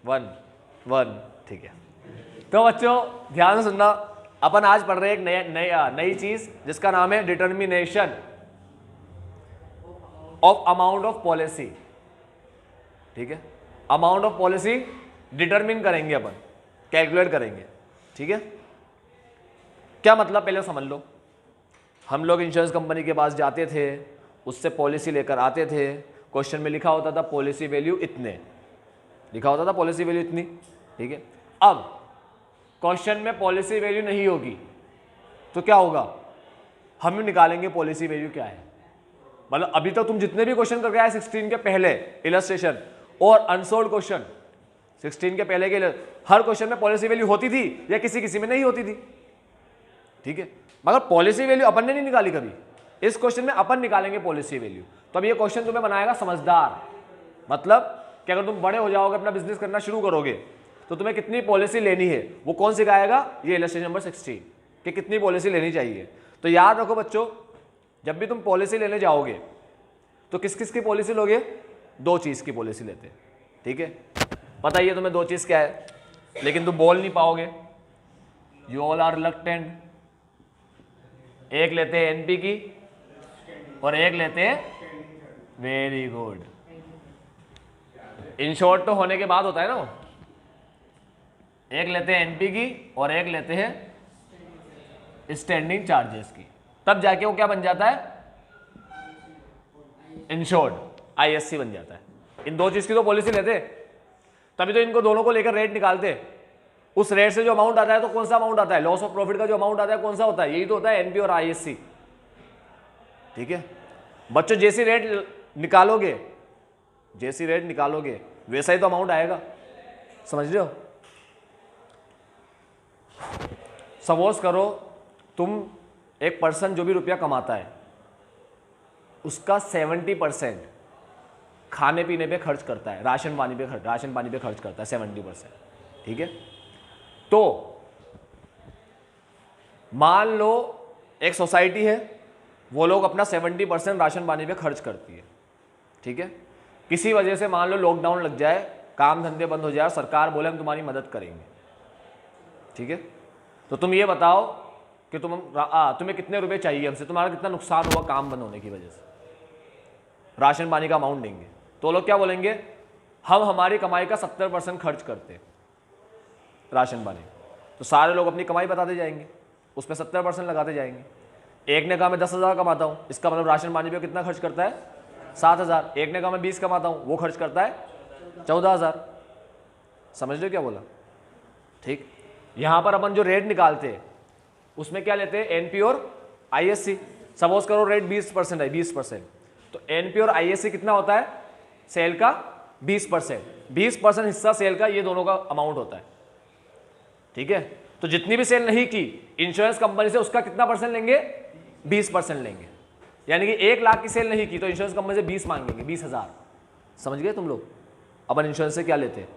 1 1, ठीक है। तो बच्चों ध्यान से सुनना, अपन आज पढ़ रहे हैं एक नई चीज जिसका नाम है determination of amount of policy. ठीक है, अमाउंट ऑफ पॉलिसी डिटरमिन करेंगे अपन, कैलकुलेट करेंगे। ठीक है, क्या मतलब पहले समझ लो। हम लोग इंश्योरेंस कंपनी के पास जाते थे, उससे पॉलिसी लेकर आते थे, क्वेश्चन में लिखा होता था पॉलिसी वैल्यू इतने, लिखा होता था पॉलिसी वैल्यू इतनी। ठीक है, अब क्वेश्चन में पॉलिसी वैल्यू नहीं होगी तो क्या होगा, हम निकालेंगे पॉलिसी वैल्यू क्या है। मतलब अभी तक तुम जितने भी क्वेश्चन करके आए 16 के पहले इलस्ट्रेशन और अनसोल्ड क्वेश्चन 16 के पहले के हर क्वेश्चन में पॉलिसी वैल्यू होती थी या किसी किसी में नहीं होती थी। ठीक है, मगर पॉलिसी वैल्यू अपन ने नहीं निकाली कभी। इस क्वेश्चन में अपन निकालेंगे पॉलिसी वैल्यू। तो अब ये क्वेश्चन तुम्हें बनाएगा समझदार, मतलब कि अगर तुम बड़े हो जाओगे, अपना बिजनेस करना शुरू करोगे, तो तुम्हें कितनी पॉलिसी लेनी है वो कौन सिखाएगा, ये इलस्ट्रेशन नंबर 16 कि कितनी पॉलिसी लेनी चाहिए। तो याद रखो बच्चों, जब भी तुम पॉलिसी लेने जाओगे तो किस किस की पॉलिसी लोगे, 2 चीज की पॉलिसी लेते हैं। ठीक है, पता ही है तुम्हें 2 चीज क्या है, लेकिन तुम बोल नहीं पाओगे, यू ऑल आर रिलक्टेंट। एक लेते हैं एनपी की और एक लेते हैं, वेरी गुड, इंश्योर्ड तो होने के बाद होता है ना वो। एक लेते हैं एनपी की और एक लेते हैं स्टैंडिंग चार्जेस की, तब जाके वो क्या बन जाता है, इंश्योर्ड, आईएससी बन जाता है। इन 2 चीज की तो पॉलिसी लेते, तभी तो इनको दोनों को लेकर रेट निकालते। उस रेट से जो अमाउंट आता है तो कौन सा अमाउंट आता है, लॉस ऑफ प्रॉफिट का जो अमाउंट आता है कौन सा होता है, यही तो होता है एनपी और आईएससी। ठीक है बच्चों, जैसी रेट निकालोगे, जैसी रेट निकालोगे वैसा ही तो अमाउंट आएगा, समझ रहे हो। सपोज करो तुम एक पर्सन जो भी रुपया कमाता है उसका 70% खाने पीने पे खर्च करता है, राशन पानी पे खर्च करता है 70%। ठीक है, तो मान लो एक सोसाइटी है, वो लोग अपना 70% राशन पानी पे खर्च करती है। ठीक है, किसी वजह से मान लो लॉकडाउन लग जाए, काम धंधे बंद हो जाए, सरकार बोले हम तुम्हारी मदद करेंगे। ठीक है, तो तुम ये बताओ कि तुम्हें कितने रुपए चाहिए हमसे, तुम्हारा कितना नुकसान हुआ काम बंद होने की वजह से, राशन पानी का अमाउंट देंगे। तो लोग क्या बोलेंगे, हम हमारी कमाई का 70% खर्च करते हैं राशन पानी। तो सारे लोग अपनी कमाई बताते जाएंगे, उस पर 70% लगाते जाएंगे। एक ने कहा मैं 10,000 कमाता हूँ, इसका मतलब राशन पानी पे कितना खर्च करता है, 7,000। एक ने कहा मैं 20 कमाता हूँ, वो खर्च करता है 14,000। समझ रहे क्या बोला। ठीक, यहाँ पर अपन जो रेट निकालते हैं उसमें क्या लेते हैं, एनपी और आईएससी। सपोज करो रेट 20% है, 20%, तो एनपी और आईएससी कितना होता है, सेल का 20%, 20% हिस्सा सेल का, ये दोनों का अमाउंट होता है। ठीक है, तो जितनी भी सेल नहीं की इंश्योरेंस कंपनी से उसका कितना परसेंट लेंगे, 20% लेंगे। यानी कि 1 लाख की सेल नहीं की तो इंश्योरेंस कंपनी से 20 मांगेंगे, 20,000। समझ गए तुम लोग। अपन इंश्योरेंस से क्या लेते हैं,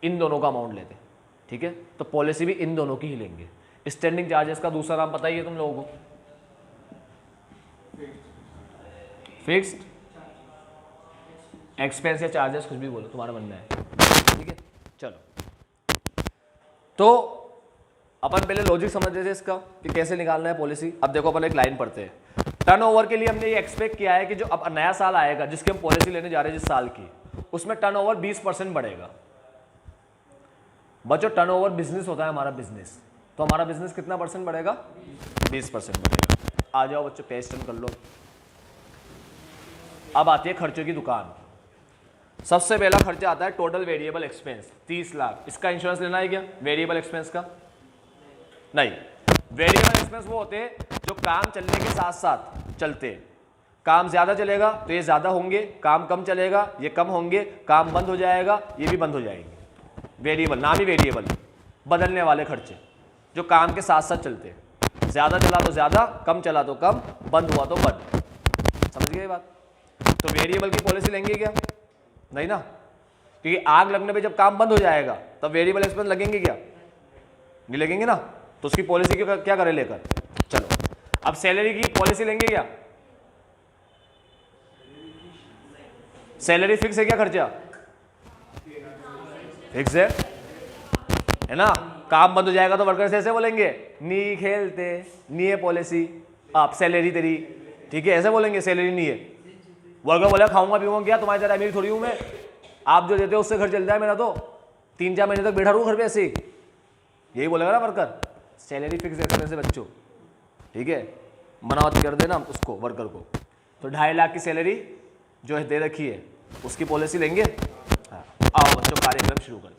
इन दोनों का अमाउंट लेते हैं। ठीक है, तो पॉलिसी भी इन दोनों की ही लेंगे। स्टैंडिंग चार्जेस का दूसरा नाम बताइए तुम लोगों को, फिक्स्ड एक्सपेंस या चार्जेस, कुछ भी बोलो तुम्हारा बनना है। ठीक है, चलो तो अपन पहले लॉजिक समझ रहे थे इसका कि कैसे निकालना है पॉलिसी। अब देखो अपन एक लाइन पढ़ते हैं। टर्नओवर के लिए हमने ये एक्सपेक्ट किया है कि जो अब नया साल आएगा जिसकी हम पॉलिसी लेने जा रहे हैं जिस साल की, उसमें टर्नओवर 20% बढ़ेगा। बच्चों टर्नओवर बिजनेस होता है हमारा बिजनेस, तो हमारा बिजनेस कितना परसेंट बढ़ेगा, 20% बढ़ेगा। आ जाओ बच्चों पेज टर्न कर लो। अब आती है खर्चों की दुकान। सबसे पहला खर्चा आता है टोटल वेरिएबल एक्सपेंस, 30 लाख। इसका इंश्योरेंस लेना है क्या, वेरिएबल एक्सपेंस का? नहीं। वेरिएबल एक्सपेंस वो होते हैं जो काम चलने के साथ साथ चलते हैं। काम ज्यादा चलेगा तो ये ज्यादा होंगे, काम कम चलेगा ये कम होंगे, काम बंद हो जाएगा ये भी बंद हो जाएंगे। वेरिएबल, नाम ही वेरिएबल, बदलने वाले खर्चे जो काम के साथ साथ चलते हैं। ज्यादा चला तो ज्यादा, कम चला तो कम, बंद हुआ तो बंद। समझ गए बात। तो वेरिएबल की पॉलिसी लेंगे क्या, नहीं ना, क्योंकि आग लगने पे जब काम बंद हो जाएगा तब वेरिएबल एक्सपेंस लगेंगे क्या, नहीं लगेंगे ना। तो उसकी पॉलिसी क्या करें लेकर। चलो अब सैलरी की पॉलिसी लेंगे क्या, सैलरी फिक्स है क्या खर्चा, फिक्स है ना। काम बंद हो जाएगा तो वर्कर्स ऐसे बोलेंगे, नी खेलते नी है पॉलिसी, आप सैलरी तेरी, ठीक है, ऐसे बोलेंगे सैलरी नहीं है। वर्कर बोले खाऊंगा पीऊंगा क्या, तुम्हारी तरह अमीर थोड़ी हूँ मैं, आप जो देते हो उससे घर चलता है मेरा, तो 3-4 महीने तक बैठा रहूँ घर पे ऐसे ही, यही बोलेगा ना वर्कर। सैलरी फिक्स रखने से बच्चों, ठीक है, मनावत कर देना उसको वर्कर को। तो 2.5 लाख की सैलरी जो है दे रखी है उसकी पॉलिसी लेंगे। हाँ, आओ बच्चों कार्यक्रम शुरू करते हैं।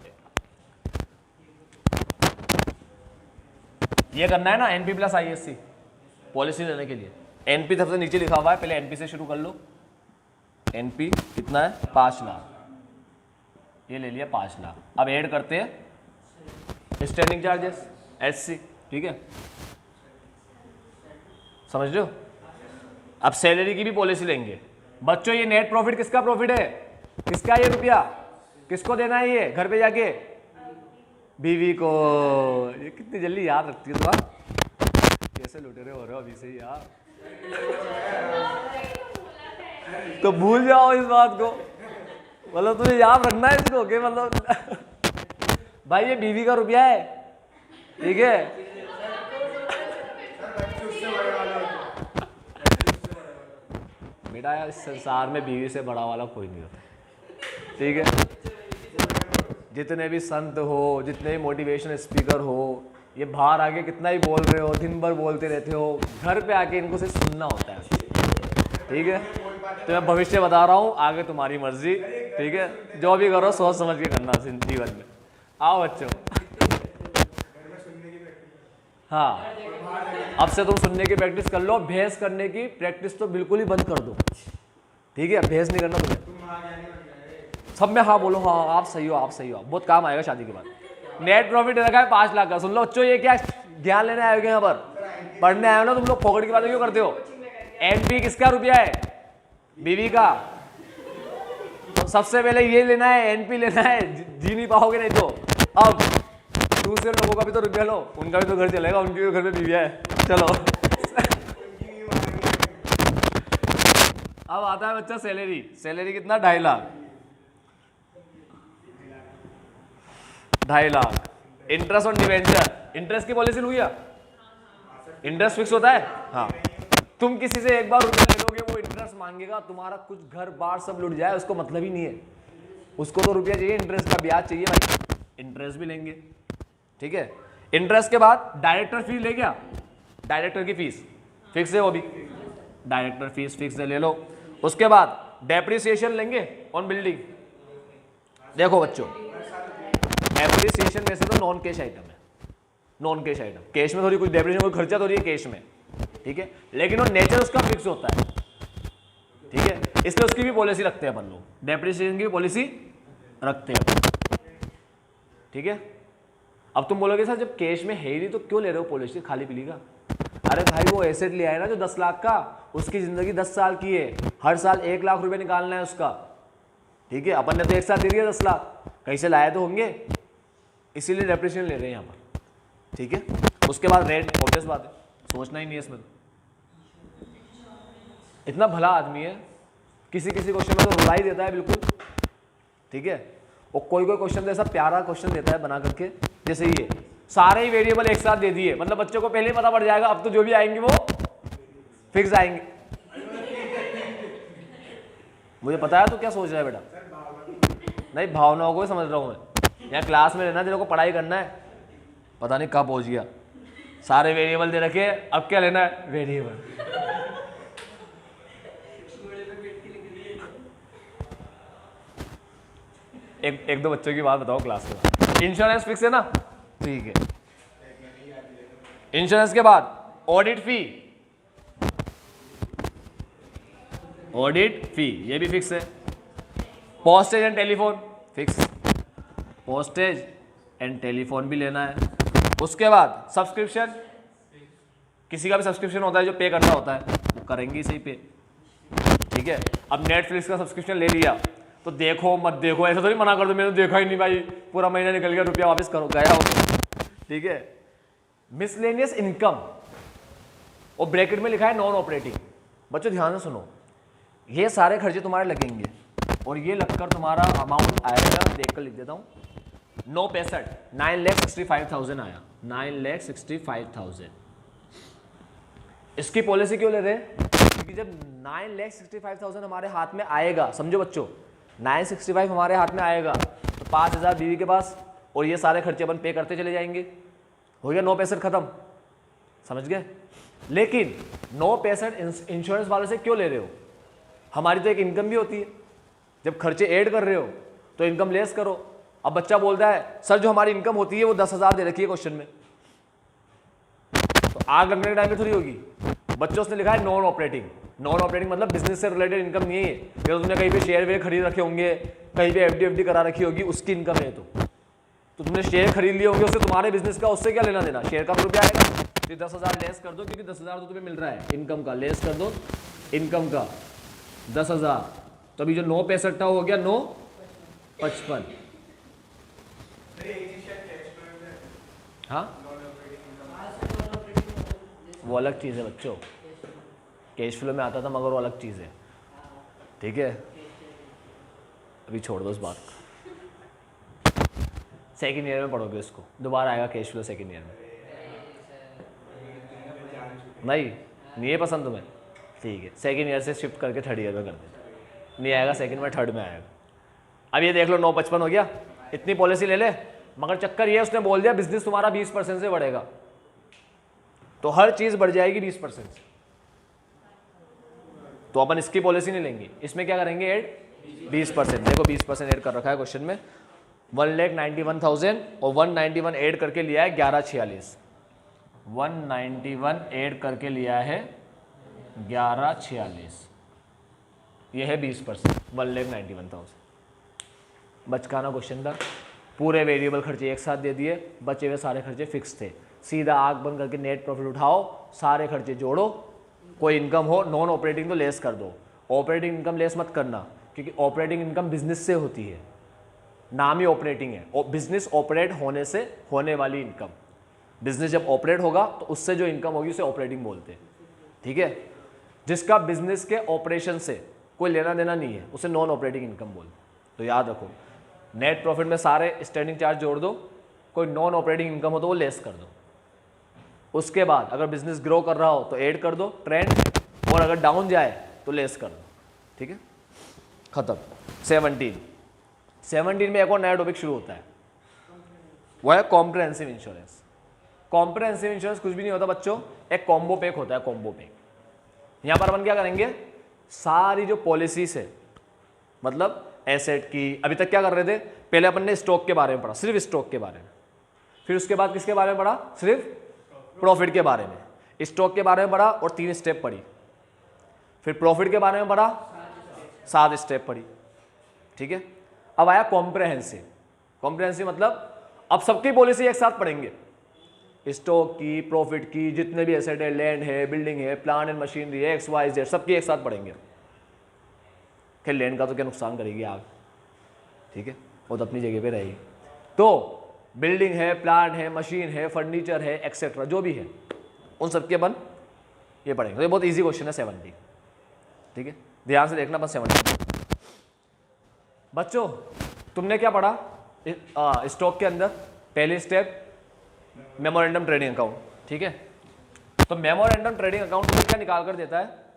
ये करना है ना एनपी प्लस आईएससी पॉलिसी लेने के लिए। एनपी सबसे नीचे लिखा हुआ है, पहले एनपी से शुरू कर लो। एनपी कितना है, 5 लाख, ये ले लिया 5 लाख। अब ऐड करते हैं स्टैंडिंग चार्जेस एससी, ठीक है, समझ रहे हो। अब सैलरी की भी पॉलिसी लेंगे बच्चों। ये नेट प्रॉफिट किसका प्रॉफिट है, किसका ये रुपया, किसको देना है ये घर पे जाके, बीवी को। ये कितनी जल्दी याद रखती है तुम, कैसे लुटेरे हो रहे हो अभी से यार। तो भूल जाओ इस बात को, मतलब तुम्हें याद रखना है इसको कि मतलब भाई ये बीवी का रुपया है, ठीक है। बेटा यार इस संसार में बीवी से बड़ा वाला कोई नहीं होता, ठीक है। जितने भी संत हो, जितने भी मोटिवेशन स्पीकर हो, ये बाहर आके कितना ही बोल रहे हो, दिन भर बोलते रहते हो, घर पे आके इनको सिर्फ सुनना होता है, ठीक है। तो मैं भविष्य बता रहा हूँ, आगे तुम्हारी मर्जी, ठीक है, जो भी करो सोच समझ के करना जीवन में। आओ बच्चों, हाँ, अब से तुम सुनने की प्रैक्टिस कर लो, बहस करने की प्रैक्टिस तो बिल्कुल ही बंद कर दो, ठीक है। बहस नहीं करना तुम्हें, सब में हाँ बोलो, हाँ आप सही हो, आप सही हो, बहुत काम आएगा शादी के बाद। नेट प्रॉफिट रखा है 5 लाख का। सुन लो बच्चों, ये क्या ज्ञान लेने आए हो यहाँ पर, पढ़ने आए हो ना तुम लोग, फोकट की बातें क्यों करते हो। एनपी किसका रुपया है, बीवी का। तो सबसे पहले ये लेना है, एनपी लेना है, जी नहीं पाओगे नहीं तो। अब दूसरे लोगों का भी तो रुपया लो, उनका भी तो घर चलेगा, उनके भी घर में बीविया है, चलो। अब आता है बच्चा सैलरी। सैलरी कितना, 2.5 lakh, 2.5 lakh. Interest on debenture, interest की पॉलिसी लू क्या, इंटरेस्ट फिक्स होता है। हाँ, तुम किसी से एक बार रुपया ले लोगे, वो इंटरेस्ट मांगेगा, तुम्हारा कुछ घर बार सब लुट जाए, उसको मतलब ही नहीं है, उसको तो रुपया चाहिए, इंटरेस्ट का ब्याज चाहिए भाई, इंटरेस्ट भी लेंगे, ठीक है। इंटरेस्ट के बाद डायरेक्टर फीस ले गया, डायरेक्टर की फीस फिक्स है, वो भी डायरेक्टर फीस फिक्स है, ले लो। उसके बाद डेप्रिसिएशन लेंगे ऑन बिल्डिंग। देखो बच्चों, डेप्रिसिएशन वैसे तो नॉन कैश आइटम है, नॉन कैश आइटम, कैश में थोड़ी कुछ डेप्रिसिएशन कोई खर्चा तो रही है कैश में, ठीक है, लेकिन वो नेचर उसका फिक्स होता है, ठीक है, इसलिए उसकी भी पॉलिसी रखते हैं अपन लोग, डेप्रिसिएशन की भी पॉलिसी रखते हैं, ठीक है। अब तुम बोलोगे सर जब कैश में है ही नहीं तो क्यों ले रहे हो पॉलिसी खाली पीली का। अरे भाई वो एसेट लिया है ना जो 10 लाख का, उसकी जिंदगी 10 साल की है, हर साल 1 लाख रुपए निकालना है उसका, ठीक है। अपन ने तो एक साथ दे दिया 10 लाख, कहीं से लाए तो होंगे, इसीलिए डेप्रिसिएशन ले रहे हैं यहाँ पर, ठीक है। उसके बाद रेंट, ऑब्वियस बात है, सोचना ही नहीं है इसमें। इतना भला आदमी है, किसी किसी क्वेश्चन में तो रुला ही देता है बिल्कुल, ठीक है। और कोई कोई क्वेश्चन तो ऐसा प्यारा क्वेश्चन देता है बना करके, जैसे ये सारे ही वेरिएबल एक साथ दे दिए, मतलब बच्चों को पहले ही पता पड़ जाएगा अब तो जो भी आएंगे वो फिक्स आएंगे। मुझे पता है तू क्या सोच रहा है बेटा, नहीं भावनाओं को ही समझ रहा हूँ मैं, यहाँ क्लास में रहना, तेरे को पढ़ाई करना है, पता नहीं कहाँ पहुँच गया। सारे वेरिएबल दे रखे, अब क्या लेना है वेरिएबल। एक दो बच्चों की बात बताओ क्लास में। इंश्योरेंस फिक्स है ना, ठीक है। इंश्योरेंस के बाद ऑडिट फी, ऑडिट फी ये भी फिक्स है। Postage and telephone fix, postage and telephone भी लेना है। उसके बाद सब्सक्रिप्शन, किसी का भी सब्सक्रिप्शन होता है जो पे करना होता है, वो करेंगे सही पे, ठीक है। अब नेटफ्लिक्स का सब्सक्रिप्शन ले लिया तो देखो मत देखो, ऐसा तो नहीं मना कर दो मैंने देखा ही नहीं भाई, पूरा महीना निकल गया, रुपया वापस करो, गया हो, ठीक है। मिसलेनियस इनकम, और ब्रैकेट में लिखा है नॉन ऑपरेटिंग। बच्चों ध्यान से सुनो, ये सारे खर्चे तुम्हारे लगेंगे और ये लगकर तुम्हारा अमाउंट आएगा, देख कर लिख देता हूँ, 965 9,65,000 आया, 9,65,000। इसकी पॉलिसी क्यों ले रहे हैं? क्योंकि जब 9,65,000 हमारे हाथ में आएगा, समझो बच्चों, 965 हमारे हाथ में आएगा तो 5,000 बीवी के पास, और ये सारे खर्चे अपन पे करते चले जाएंगे, हो गया 965 खत्म, समझ गए। लेकिन 965 इंश्योरेंस वाले से क्यों ले रहे हो? हमारी तो एक इनकम भी होती है, जब खर्चे ऐड कर रहे हो तो इनकम लेस करो। अब बच्चा बोलता है सर जो हमारी इनकम होती है वो 10,000 दे रखी है क्वेश्चन में, तो आग लगने के टाइम में थोड़ी होगी। बच्चों उसने लिखा है नॉन ऑपरेटिंग, नॉन ऑपरेटिंग मतलब बिजनेस से रिलेटेड इनकम नहीं है, फिर तुमने कहीं पे शेयर वेयर खरीद रखे होंगे, कहीं पे एफडी करा रखी होगी, उसकी इनकम है। तो तुमने शेयर खरीद लिए होंगे, उससे तुम्हारे बिजनेस का उससे क्या लेना देना, शेयर का तो रुपया आएगा। तो 10,000 लेस कर दो, क्योंकि 10,000 तो तुम्हें मिल रहा है इनकम का, लेस कर दो इनकम का 10,000, तो अभी जो 965 हो गया 955। हाँ वो अलग चीज़ है बच्चों, कैश फ्लो में आता था मगर वो अलग चीज़ है, ठीक है, अभी छोड़ दो इस बात को, सेकेंड ईयर में पढ़ोगे इसको, दोबारा आएगा कैश फ्लो सेकेंड ईयर में। नहीं है पसंद तुम्हें, ठीक है, सेकेंड ईयर से शिफ्ट करके थर्ड ईयर में कर देते, नहीं आएगा सेकेंड में, थर्ड में आएगा। अब ये देख लो 955 हो गया, इतनी पॉलिसी ले ले, मगर चक्कर ये उसने बोल दिया बिजनेस तुम्हारा 20% से बढ़ेगा, तो हर चीज़ बढ़ जाएगी 20% से, तो अपन इसकी पॉलिसी नहीं लेंगे, इसमें क्या करेंगे ऐड 20%। देखो 20% ऐड कर रखा है क्वेश्चन में, 1,91,000 और 191 ऐड करके लिया है 1146, 191 ऐड करके लिया है 1146, ये है 20%, 1,91,000। बचकाना क्वेश्चन था, पूरे वेरिएबल खर्चे एक साथ दे दिए, बचे हुए सारे खर्चे फिक्स थे, सीधा आग बंद करके नेट प्रॉफिट उठाओ, सारे खर्चे जोड़ो, कोई इनकम हो नॉन ऑपरेटिंग तो लेस कर दो, ऑपरेटिंग इनकम लेस मत करना, क्योंकि ऑपरेटिंग इनकम बिजनेस से होती है, नाम ही ऑपरेटिंग है, और बिजनेस ऑपरेट होने से होने वाली इनकम, बिजनेस जब ऑपरेट होगा तो उससे जो इनकम होगी उसे ऑपरेटिंग बोलते हैं, ठीक है। जिसका बिजनेस के ऑपरेशन से कोई लेना देना नहीं है उसे नॉन ऑपरेटिंग इनकम बोलते हैं। तो याद रखो, नेट प्रॉफिट में सारे स्टैंडिंग चार्ज जोड़ दो, कोई नॉन ऑपरेटिंग इनकम हो तो वो लेस कर दो, उसके बाद अगर बिजनेस ग्रो कर रहा हो तो ऐड कर दो ट्रेंड, और अगर डाउन जाए तो लेस कर दो, ठीक है, खत्म। 17 में एक और नया टॉपिक शुरू होता है, वो है कॉम्प्रिहेंसिव इंश्योरेंस। कॉम्प्रिहेंसिव इंश्योरेंस कुछ भी नहीं होता बच्चों, एक कॉम्बो पैक होता है, कॉम्बो पैक। यहां पर अपन क्या करेंगे, सारी जो पॉलिसीज है, मतलब एसेट की, अभी तक क्या कर रहे थे, पहले अपन ने स्टॉक के बारे में पढ़ा, सिर्फ स्टॉक के बारे में, फिर उसके बाद किसके बारे में पढ़ा, सिर्फ प्रॉफिट के बारे में, स्टॉक के बारे में पढ़ा और 3 स्टेप पढ़ी, फिर प्रॉफिट के बारे में पढ़ा 7 स्टेप पढ़ी, ठीक है। अब आया कॉम्प्रिहेंसिव। कॉम्प्रिहेंसिव मतलब अब सबकी पॉलिसी एक साथ पढ़ेंगे, स्टॉक की, प्रॉफिट की, जितने भी एसेट है, लैंड है, बिल्डिंग है, प्लांट एंड मशीनरी है, XYZ सबकी एक साथ पढ़ेंगे। खैर लैंड का तो क्या नुकसान करेगी आग, ठीक है, वो तो अपनी जगह पे रहेगी। तो बिल्डिंग है, प्लांट है, मशीन है, फर्नीचर है, एक्सेट्रा जो भी है, उन सबके अपन ये पढ़ेंगे। तो ये बहुत इजी क्वेश्चन है 70, ठीक है, ध्यान से देखना बस। 70 बच्चों तुमने क्या पढ़ा स्टॉक के अंदर, पहली स्टेप मेमोरेंडम ट्रेडिंग अकाउंट, ठीक है। तो मेमोरेंडम ट्रेडिंग अकाउंट तुम्हें क्या निकाल कर देता है,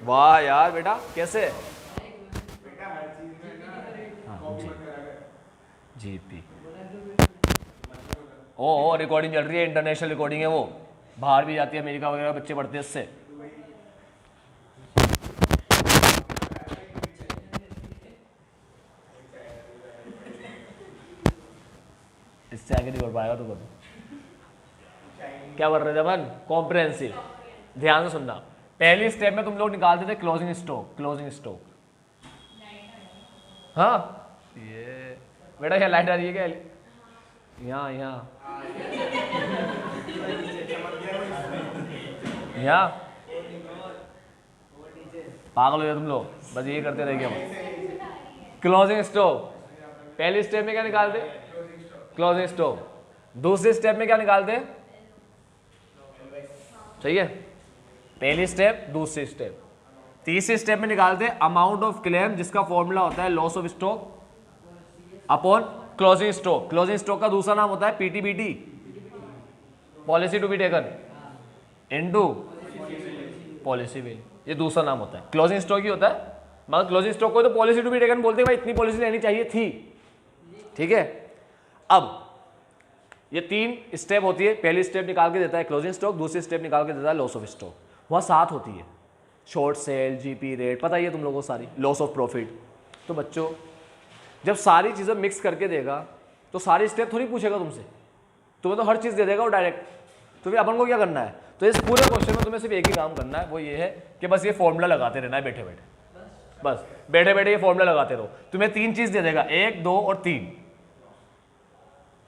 वाह यार बेटा कैसे, जीपी, ओ रिकॉर्डिंग चल रही है, इंटरनेशनल रिकॉर्डिंग है, वो बाहर भी जाती है, अमेरिका वगैरह बच्चे पढ़ते हैं इससे। इससे आगे नहीं बढ़ पाएगा तो करो। क्या कर रहे थे अपन, कॉम्प्रिहेंसिव। ध्यान से सुनना, पहली स्टेप में तुम लोग निकालते थे क्लोजिंग स्टॉक, क्लोजिंग स्टॉक। हाँ ये बेटा यहाँ लाइट आ रही है क्या, यहाँ यहाँ यहाँ पागल हो गए तुम लोग, बस ये करते रह गए। क्लोजिंग स्टॉक पहली स्टेप में क्या निकालते, क्लोजिंग स्टॉक। दूसरी स्टेप में क्या निकालते, सही है, पहली स्टेप, दूसरी स्टेप। तीसरी स्टेप में निकालते अमाउंट ऑफ क्लेम, जिसका फॉर्मूला होता है loss of stock upon closing stock, closing stock का दूसरा नाम होता है PTBT, policy to be taken into policy value, ये दूसरा नाम होता है। क्लोजिंग स्टॉक ही होता है, मगर क्लोजिंग स्टॉक को तो पॉलिसी टू बी टेकन बोलते हैं, भाई इतनी पॉलिसी लेनी चाहिए थी, ठीक है। अब ये 3 स्टेप होती है, पहली स्टेप निकाल के देता है क्लोजिंग स्टॉक, दूसरी स्टेप निकाल के देता है लॉस ऑफ स्टॉक, वहाँ 7 होती है, शॉर्ट सेल, जीपी रेट, पता ही है तुम लोगों को सारी, लॉस ऑफ प्रॉफिट। तो बच्चों जब सारी चीज़ें मिक्स करके देगा तो सारी स्टेप थोड़ी पूछेगा तुमसे, तुम्हें तो हर चीज़ दे देगा वो डायरेक्ट। तो फिर अपन को क्या करना है, तो इस पूरे क्वेश्चन में तुम्हें सिर्फ एक ही काम करना है, वो ये है कि बस ये फॉर्मूला लगाते रहना है बैठे बैठे, बस बैठे बैठे ये फॉर्मूला लगाते रहो। तुम्हें 3 चीज़ दे देगा, 1, 2 और 3,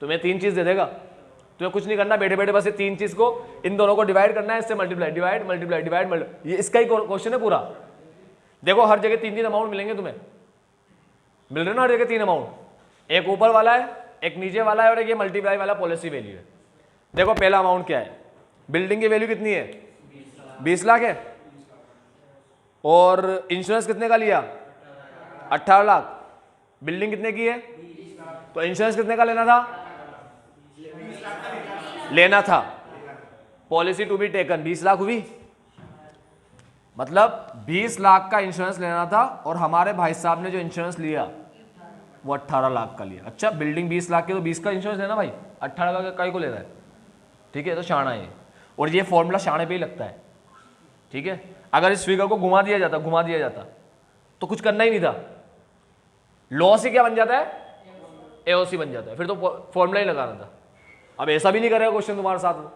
तुम्हें 3 चीज़ दे देगा, तुम्हें कुछ नहीं करना, बैठे बैठे बस ये 3 चीज़ को, इन दोनों को डिवाइड करना है, इससे multiply, divide multiply, divide multiply, ये इसका ही क्वेश्चन है पूरा। देखो हर जगह 3 अमाउंट मिलेंगे तुम्हें, मिल रहे ना हर जगह 3 अमाउंट, एक ऊपर वाला है, एक नीचे वाला है, और एक ये मल्टीप्लाई वाला पॉलिसी वैल्यू है। देखो पहला अमाउंट क्या है, बिल्डिंग की वैल्यू कितनी है, 20 लाख है, और इंश्योरेंस कितने का लिया, 18 लाख, बिल्डिंग कितने की है, तो इंश्योरेंस कितने का लेना था, policy to be taken 20 lakh हुई, मतलब 20 लाख का इंश्योरेंस लेना था, और हमारे भाई साहब ने जो इंश्योरेंस लिया वो 18 लाख का लिया। अच्छा बिल्डिंग 20 लाख की, तो 20 का इंश्योरेंस लेना भाई, 18 का कई को ले रहा है, ठीक है, तो शाना है, और ये फॉर्मूला शाने पे ही लगता है, ठीक है। अगर इस फिगर को घुमा दिया जाता तो कुछ करना ही नहीं था, लॉस ही क्या बन जाता है, एओसी बन जाता है, फिर तो फॉर्मूला ही लगाना था। अब ऐसा भी नहीं करेगा क्वेश्चन तुम्हारे साथ में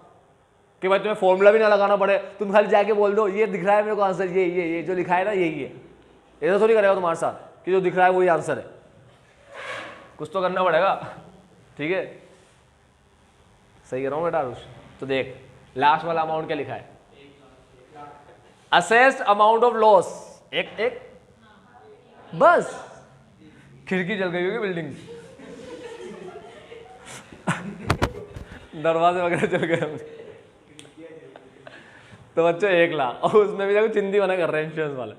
कि भाई तुम्हें फॉर्मूला भी ना लगाना पड़े, तुम खाली जाके बोल दो ये दिख रहा है मेरे को आंसर, ये जो लिखा है ना यही है, ऐसा थोड़ी करेगा तुम्हारे साथ कि जो दिख रहा है वही आंसर है, कुछ तो करना पड़ेगा, ठीक है। सही कह रहा हूँ बेटा आरुष? तो देख लास्ट वाला अमाउंट क्या लिखा है, असेस्ड अमाउंट ऑफ लॉस, एक बस, खिड़की जल गई होगी बिल्डिंग दरवाजे वगैरह चल गए होंगे, तो बच्चों 1 लाख, और उसमें भी देखो चिंदी बना कर रहे हैं इंश्योरेंस वाले,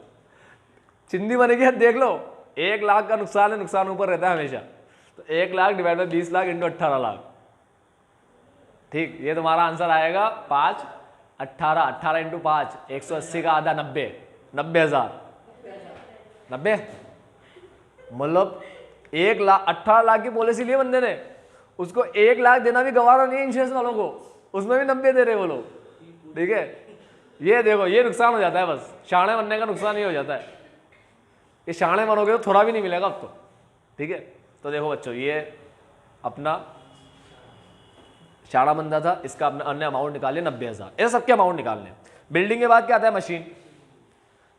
चिंदी बनेगी है, देख लो 1 लाख का नुकसान है, नुकसान ऊपर रहता है हमेशा, तो 1 lakh divide by 20 lakh into 18 lakh, ठीक, ये तुम्हारा आंसर आएगा 5, 18 इंटू 5, 180 का आधा 90,000, मतलब 1 लाख 18 लाख की पॉलिसी ली बंदे ने, उसको 1 लाख देना भी गवारा नहीं है इंश्योरेंस वालों को, उसमें भी 90 दे रहे वो लोग, ठीक है। ये देखो ये नुकसान हो जाता है, बस शाणे बनने का नुकसान ये हो जाता है, ये शाणे बनोगे तो थोड़ा भी नहीं मिलेगा अब तो, ठीक है। तो देखो बच्चों ये अपना शाणा बंदा था, इसका अपना अन्य अमाउंट निकाले 90,000, ऐसे सबके अमाउंट निकालने। बिल्डिंग के बाद क्या आता है, मशीन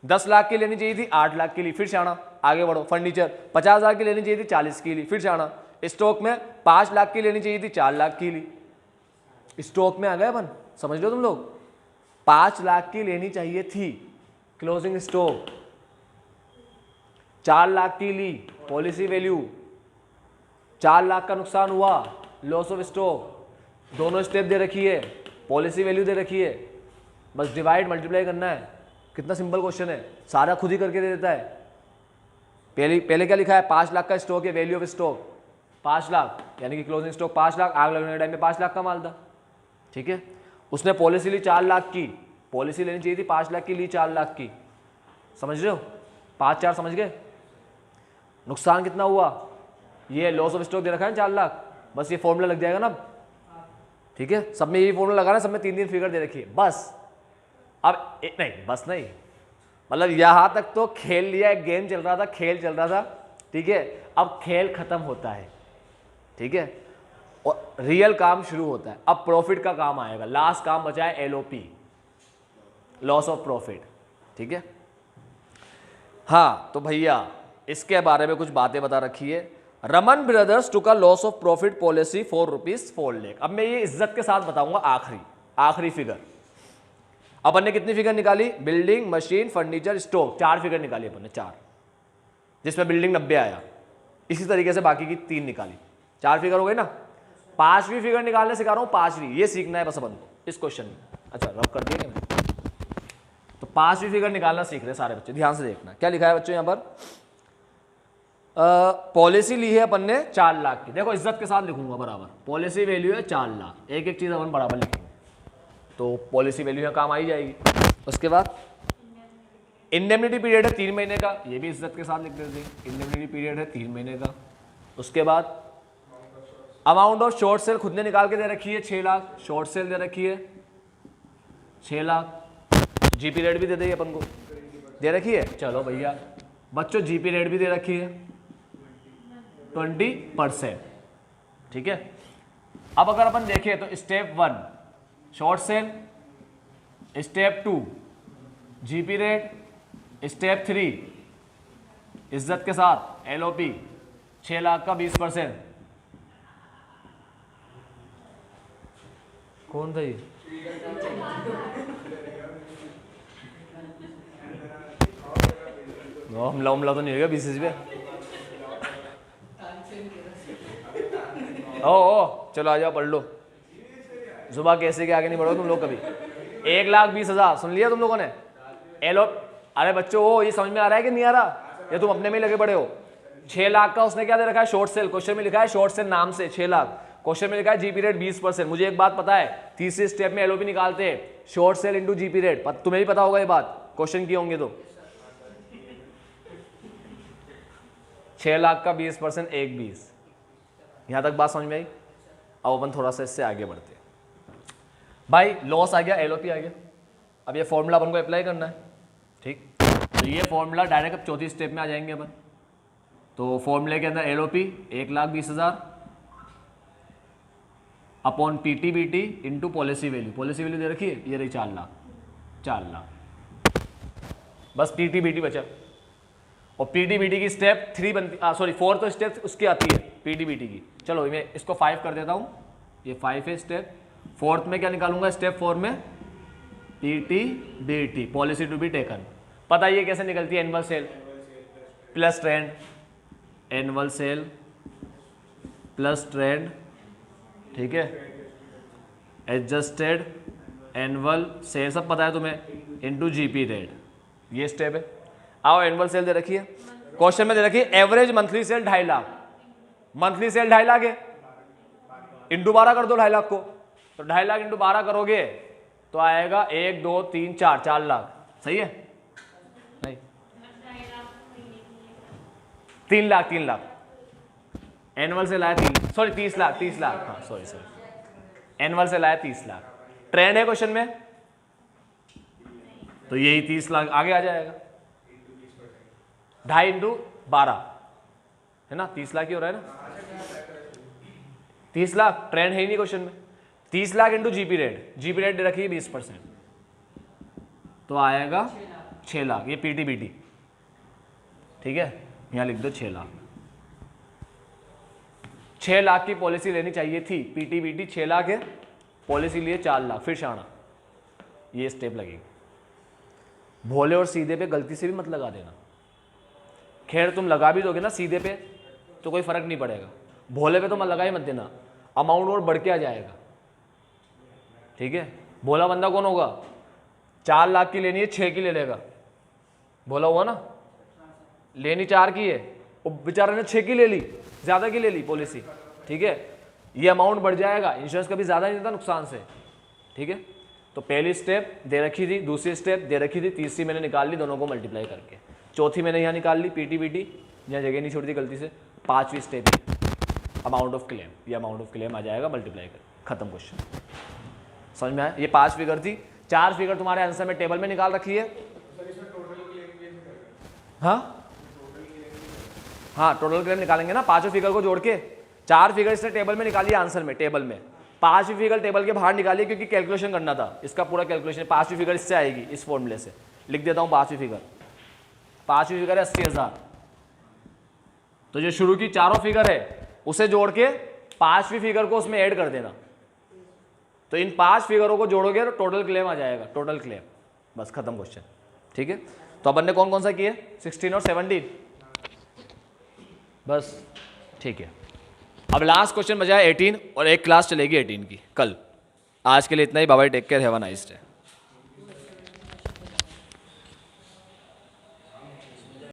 10 लाख की लेनी चाहिए थी, 8 लाख की ली, फिर शाणा, आगे बढ़ो। फर्नीचर 50,000 की लेनी चाहिए थी, 40 की ली, फिर शाणा। स्टॉक में 5 लाख की लेनी चाहिए थी, 4 लाख की ली, स्टॉक में आ गए अपन, समझ लो तुम लोग, 5 लाख की लेनी चाहिए थी, क्लोजिंग स्टॉक 4 लाख की ली, पॉलिसी वैल्यू 4 लाख का नुकसान हुआ, लॉस ऑफ स्टॉक, दोनों स्टेप दे रखी है, पॉलिसी वैल्यू दे रखी है, बस डिवाइड मल्टीप्लाई करना है। कितना सिंपल क्वेश्चन है, सारा खुद ही करके दे देता है। पहले क्या लिखा है, 5 लाख का स्टॉक है, वैल्यू ऑफ स्टॉक 5 लाख, यानी कि क्लोजिंग स्टॉक 5 लाख, आग लगने के टाइम में 5 लाख का माल था, ठीक है। उसने पॉलिसी ली 4 लाख की, पॉलिसी लेनी चाहिए थी 5 लाख की, ली 4 लाख की, समझ रहे हो, 5 4 समझ गए। नुकसान कितना हुआ, ये लॉस ऑफ स्टॉक दे रखा है 4 लाख, बस ये फॉर्मूला लग जाएगा ना, ठीक है। सब में यही फॉर्मूला लगाना, सब में 3 फिगर दे रखी है, बस। अब नहीं, बस नहीं, मतलब यहां तक तो खेल लिया, एक गेम चल रहा था, खेल चल रहा था, ठीक है। अब खेल खत्म होता है, ठीक है, और रियल काम शुरू होता है। अब प्रॉफिट का काम आएगा, लास्ट काम बचा है एलओपी, लॉस ऑफ प्रॉफिट, ठीक है। हाँ तो भैया इसके बारे में कुछ बातें बता रखी है। Raman brothers took a loss of profit policy for ₹4 lakh. अब मैं ये इज्जत के साथ बताऊंगा आखिरी फिगर। अपन ने कितनी फिगर निकाली, building, machine, furniture, stock, 4 figure निकाली अपन ने, 4, जिसमें बिल्डिंग 90 आया। इसी तरीके से बाकी की 3 निकाली, 4 फिगर हो गई ना। 5वीं फिगर निकालने सिखा रहा हूं, 5वीं, ये सीखना है बस अपन को इस क्वेश्चन में। अच्छा रब कर दिया क्या, तो 5वीं फिगर निकालना सीख रहे सारे बच्चे, ध्यान से देखना क्या लिखा है बच्चों यहाँ पर। पॉलिसी ली है अपन ने 4 लाख की, देखो इज्जत के साथ लिखूंगा बराबर, पॉलिसी वैल्यू है 4 लाख, एक एक चीज़ अपन बराबर लिखेंगे तो पॉलिसी वैल्यू है काम आ ही जाएगी। उसके बाद इंडेमनिटी पीरियड है 3 महीने का, ये भी इज्जत के साथ लिख देते हैं, इंडेमनिटी पीरियड है 3 महीने का। उसके बाद अमाउंट ऑफ शॉर्ट सेल खुद ने निकाल के दे रखी है 6 लाख, शॉर्ट सेल दे रखी है 6 लाख, जीपी रेट भी दे दी अपन को, दे रखी है। चलो भैया बच्चों जीपी रेट भी दे रखी है 20%, ठीक है। अब अगर अपन देखें तो step 1 short cell, step 2 GP rate, step 3 इज्जत के साथ एलओपी 6 लाख का 20%। कौन था ये? हमला तो नहीं होगा बीसीसी पे। ओ चलो आ जाओ पढ़ लो, सुबह कैसे के आगे नहीं बढ़ो तुम लोग कभी। 1,20,000 सुन लिया तुम लोगों ने एलो। अरे बच्चों ओ ये समझ में आ रहा है कि नहीं आ रहा, या तुम अपने में ही लगे पड़े हो। 6 लाख का उसने क्या दे रखा है शॉर्ट सेल, क्वेश्चन में लिखा है शॉर्ट सेल नाम से 6 लाख, क्वेश्चन में लिखा है जीपी रेट 20%। मुझे एक बात पता है, तीसरे स्टेप में एलओपी निकालते हैं short cell into GP rate, तुम्हें भी पता होगा ये बात, क्वेश्चन किए होंगे तो। 6 लाख का 20% 1,20, यहां तक बात समझ में आई। अब अपन थोड़ा सा इससे आगे बढ़ते हैं। भाई लॉस आ गया, एलओपी आ गया, अब ये फॉर्मूला अपन को अप्लाई करना है, ठीक। तो ये फॉर्मूला डायरेक्ट अब चौथी स्टेप में आ जाएंगे अपन। तो फॉर्मूले के अंदर LOP 1,20,000 upon PTBT into policy value, policy value दे रखी है ये रही 4 लाख, 4 लाख, बस पीटीबीटी बचा। और पीटीबीटी की स्टेप 3 बनती, सॉरी 4 तो स्टेप उसकी आती है पीटीबीटी की। चलो मैं इसको 5 कर देता हूँ, ये 5 है स्टेप। 4th में क्या निकालूंगा स्टेप 4 में, PTBT policy to be taken. पता है ये कैसे निकलती है, annual sale plus trend, annual sale plus trend, ठीक है, एडजस्टेड एनुअल सेल सब पता है तुम्हें, इनटू जीपी रेट, ये स्टेप है। आओ एनुअल सेल दे रखी है, क्वेश्चन में दे रखी है average monthly cell 2.5 lakh, monthly cell 2.5 lakh है, इंटू 12 कर दो 2.5 लाख को, तो 2.5 लाख इंटू 12 करोगे तो आएगा 1 2 3 4 4 लाख, सही है? नहीं 3 लाख, 3 लाख एनुअल से लाया 3, सॉरी 30 लाख, 30 लाख, हाँ सॉरी एनुअल से लाया 30 लाख। ट्रेंड है क्वेश्चन में तो यही 30 लाख आगे आ जाएगा, 2.5 इंटू 12 है ना, 30 लाख ही हो रहा है ना, 30 लाख ट्रेंड है ही नहीं क्वेश्चन में। 30 lakh into GP rate, GP rate दे रखी है 20%, तो आएगा 6 लाख, ये पीटीबीटी, ठीक है, यहां लिख दो 6 लाख। 6 लाख की पॉलिसी लेनी चाहिए थी, पीटीबीटी 6 लाख है, पॉलिसी लिए 4 लाख, फिर शाना ये स्टेप लगेगी। भोले और सीधे पे गलती से भी मत लगा देना, खैर तुम लगा भी दोगे ना सीधे पे तो कोई फर्क नहीं पड़ेगा, भोले पे तो मत लगा ही मत देना, अमाउंट और बढ़ के आ जाएगा, ठीक है। भोला बंदा कौन होगा, 4 लाख की लेनी है 6 की ले लेगा, भोला हुआ ना, लेनी 4 की है वो बेचारे ने 6 की ले ली, ज़्यादा की ले ली पॉलिसी, ठीक है, ये अमाउंट बढ़ जाएगा, इंश्योरेंस कभी ज़्यादा नहीं देता नुकसान से, ठीक है। तो पहली स्टेप दे रखी थी, दूसरी स्टेप दे रखी थी, तीसरी मैंने निकाल ली दोनों को मल्टीप्लाई करके, चौथी मैंने यहाँ निकाल ली पीटीबीटी, यहाँ जगह नहीं छोड़ी थी गलती से, 5वीं स्टेप अमाउंट ऑफ क्लेम, ये अमाउंट ऑफ क्लेम आ जाएगा मल्टीप्लाई कर, खत्म क्वेश्चन। समझ में आया? ये 5 फिगर थी, 4 फिगर तुम्हारे आंसर में टेबल में निकाल रखी है। हाँ हाँ टोटल क्लेम निकालेंगे ना, 5 फिगर को जोड़ के, 4 फिगर इसने टेबल में निकाली आंसर में, टेबल में 5वीं फिगर टेबल के बाहर निकाली क्योंकि कैलकुलेशन करना था, इसका पूरा कैलकुलेशन 5वीं फिगर इससे आएगी, इस फॉर्मूले से लिख देता हूँ 5वीं फिगर। 5वीं फिगर है 80,000, तो जो शुरू की चारों फिगर है उसे जोड़ के 5वीं फिगर को उसमें ऐड कर देना, तो इन 5 फिगरों को जोड़ोगे तो टोटल क्लेम आ जाएगा, टोटल क्लेम, बस खत्म क्वेश्चन, ठीक है। तो अपन ने कौन कौन सा किए, 16 और 17, बस ठीक है। अब लास्ट क्वेश्चन बचा है 18 और एक क्लास चलेगी 18 की कल। आज के लिए इतना ही, bye bye, take care, have a nice day.